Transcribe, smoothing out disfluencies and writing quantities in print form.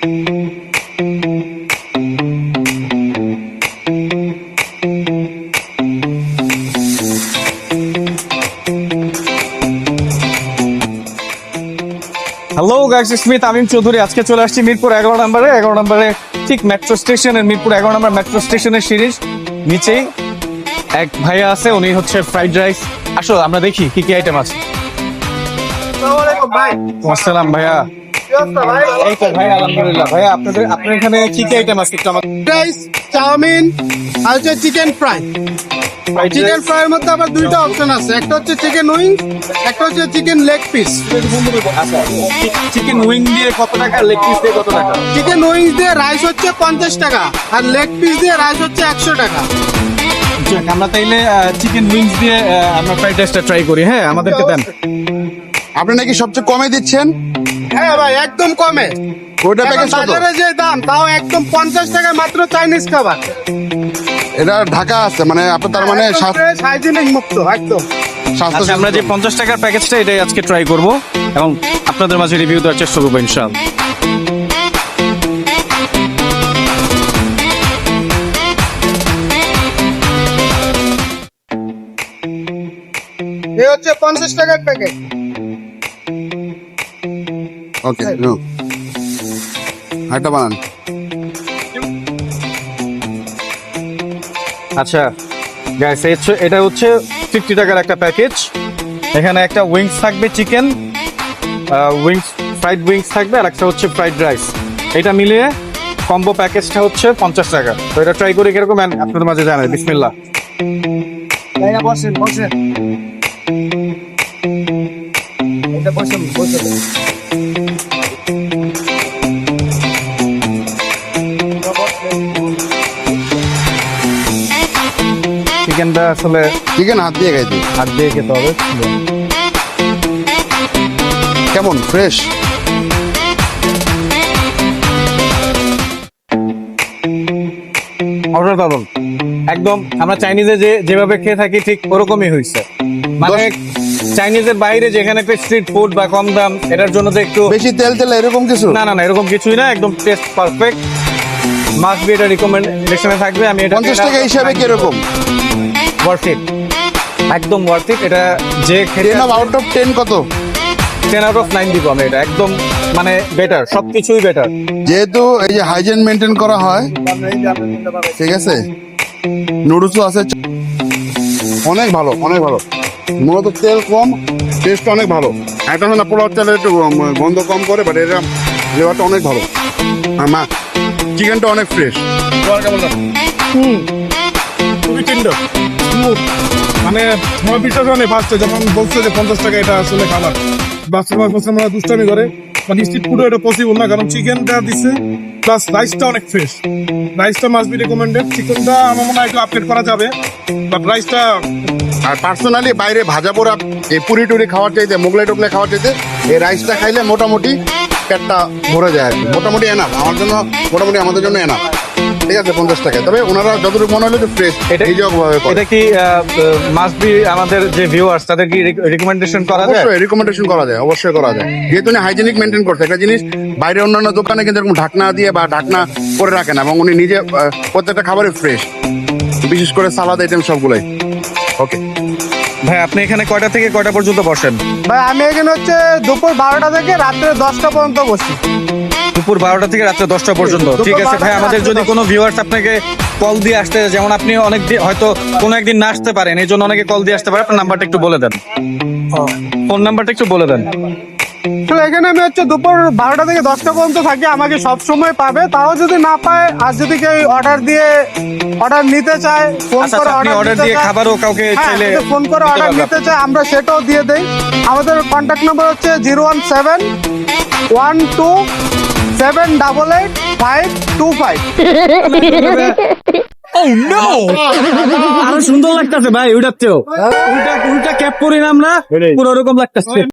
Hello guys, Smith আমিন চৌধুরী। আজকে চলে আসছি মিরপুর 11 নম্বরে ঠিক মেট্রো স্টেশনের, মিরপুর 11 নম্বর মেট্রো স্টেশনের সিরিজ নিচেই এক ভাইয়া আছে, উনি হচ্ছে ফ্রাইড রাইস। আসো আমরা দেখি কি কি আইটেম আছে। আসসালাম ভাইয়া। এই তো ভাই, আলহামদুলিল্লাহ। ভাইয়া আপনার এখানে কি কি আইটেম আছে একটু আমাকে। রাইস, চাউমিন আর হচ্ছে চিকেন ফ্রাই। চিকেন ফ্রাইয়ের মধ্যে আবার দুইটা অপশন আছে, একটা হচ্ছে চিকেন উইং, একটা হচ্ছে chicken leg piece. Chicken wing দিয়ে কত টাকা, লেগ পিস দিয়ে কত টাকা? চিকেন উইং দিয়ে রাইস হচ্ছে 50 টাকা আর লেগ পিস দিয়ে রাইস হচ্ছে 100 টাকা। আমরা তাইলে চিকেন উইংস দিয়ে আমরা ফ্রাইড রাইসটা ট্রাই করি। হ্যাঁ, আমাদেরকে দেন। আপনি নাকি সবচেয়ে কমে দিচ্ছেন? হ্যাঁ ভাই, একদম কমে। ওইটা প্যাকেজ কত? বাজারে যে দাম তাও একদম 50 টাকা মাত্র চাইনিজ খাবার। এটা ঢাকা আছে মানে আপনার, তার মানে হাইজিনিক মুক্ত একদম। আচ্ছা, আমরা যে 50 টাকার প্যাকেজটা এটাই আজকে ট্রাই করব এবং আপনাদের মাঝে রিভিউ দেওয়ার চেষ্টা করবো ইনশাআল্লাহ। এই হচ্ছে 50 টাকার প্যাকেট। ওকে, হাইটা বানান। আচ্ছা গাইস, এটা হচ্ছে 50 টাকার একটা প্যাকেজ। এখানে একটা উইংস থাকবে, চিকেন উইংস, ফ্রাইড উইংস থাকবে, আর একটা হচ্ছে ফ্রাইড রাইস। এটা মিলিয়ে কম্বো প্যাকেজটা হচ্ছে 50 টাকা। তো এটা ট্রাই করে কিরকম আপনাদের মাঝে জানাই। বিসমিল্লাহ। বসেন। এটা বসেন। চিকেনটা আসলে চিকেন হাত দিয়ে খাইতে হাত দিয়ে খেতে হবে। কেমন ফ্রেশ? অসাধারণ একদম। আমরা চাইনিজে যেভাবে খেয়ে থাকি ঠিক ওরকমই হয়েছে। মানে চাইনিজের বাইরে যেখানে স্ট্রিট ফুড বা কম দাম, এটার জন্য তো একটু বেশি তেল এরকম কিছু না, এরকম কিছুই না। একদম টেস্ট পারফেক্ট। মাস্ট বি, এটা রিকমেন্ডেশনে থাকবে। আমি এটা 50 টাকা হিসাবে কিরকম? ওয়ার্থ ইট, একদম ওয়ার্থ ইট। এটা যে খেতে 10 আউট অফ 10 কত? 10 আউট অফ 9 দিব আমি। এটা একদম মানে বেটার, সবকিছুই বেটার। যেহেতু এই যে হাইজিন মেনটেন করা হয়, ঠিক আছে। নুডলসও আছে, অনেক ভালো। মূলত তেল কম, টেস্ট অনেক ভালো। এটা না পোলাও চালে একটু গন্ধ কম করে, বাট এটা ফ্লেভারটা অনেক ভালো। আর চিকেনটা অনেক ফ্রেশ। খুবই টেন্ডার, স্মুথ। মানে আমার বিশ্বাস হয়নি ফার্স্টে যখন বলছে যে 50 টাকা এটা আসলে খাবার। বাচ্চারা দুষ্টামি করে, মানে স্ট্রিট ফুডে এটা পসিবল না, কারণ চিকেনটা দিচ্ছে প্লাস রাইসটা অনেক ফ্রেশ। রাইসটা মাস্ট বি রেকমেন্ডেড। চিকেনটা আমার মনে হয় একটু আপডেট করা যাবে, বাট রাইসটা। আর পার্সোনালি বাইরে ভাজা পোড়া এই পুরি টুরি খাওয়ার চাইতে, মোগলাই টোগলাই খাওয়ার চাইতে এই রাইসটা খাইলে মোটামুটি পেটটা ভরে যায় আর কি। মোটামুটি এনাফ আমার জন্য, মোটামুটি আমাদের জন্য এনাফ। ঠিক আছে, 50 টাকায়। তবে ওনারা যতটুকু মনে হলো যে ফ্রেশ, এটা কি মাস্ট বি আমাদের যে ভিউয়ার্স তাদের কি রিকমেন্ডেশন করা যায়? অবশ্যই রিকমেন্ডেশন করা যায়, অবশ্যই করা যায়। যেহেতু উনি হাইজেনিক মেনটেন করছে একটা জিনিস, বাইরে অন্যান্য দোকানে কিন্তু এরকম ঢাকনা দিয়ে বা ঢাকনা করে রাখে না, এবং উনি নিজে প্রত্যেকটা খাবারই ফ্রেশ, বিশেষ করে সালাদ আইটেম সবগুলোই। ওকে ভাই, আপনি এখানে কয়টা থেকে কয়টা পর্যন্ত বসেন? ভাই আমি এখানে হচ্ছে দুপুর 12টা থেকে রাত্রে 10টা পর্যন্ত বসি। দুপুর 12টা থেকে রাত্রে 10টা পর্যন্ত। ঠিক আছে ভাই, আমাদের যদি কোনো ভিউয়ার্স আপনাকে কল দিয়ে আসতে, যেমন আপনি অনেকদিন হয়তো কোনো একদিন না আসতে পারেন, এই জন্য অনেকে কল দিয়ে আসতে পারে, আপনার নাম্বারটা একটু বলে দেন, ফোন নাম্বারটা একটু বলে দেন। তো এখানে আমি হচ্ছে দুপুর 12টা থেকে 10টা পর্যন্ত থাকি, আমাকে সব সময় পাবে। তাও যদি না পায়, আর যদি কেউ অর্ডার নিতে চায়, ফোন করে অর্ডার দিয়ে খাবারও কাউকে চাইলে ফোন করে অর্ডার নিতে চায়, আমরা সেটাও দিয়ে দেই। আমাদের কন্ট্যাক্ট নাম্বার হচ্ছে 017128525। আরো সুন্দর লাগতেছে ভাই, ওইটার চেয়েও উল্টা ক্যাপ করি না আমরা, পুরো ওরকম লাগতেছে।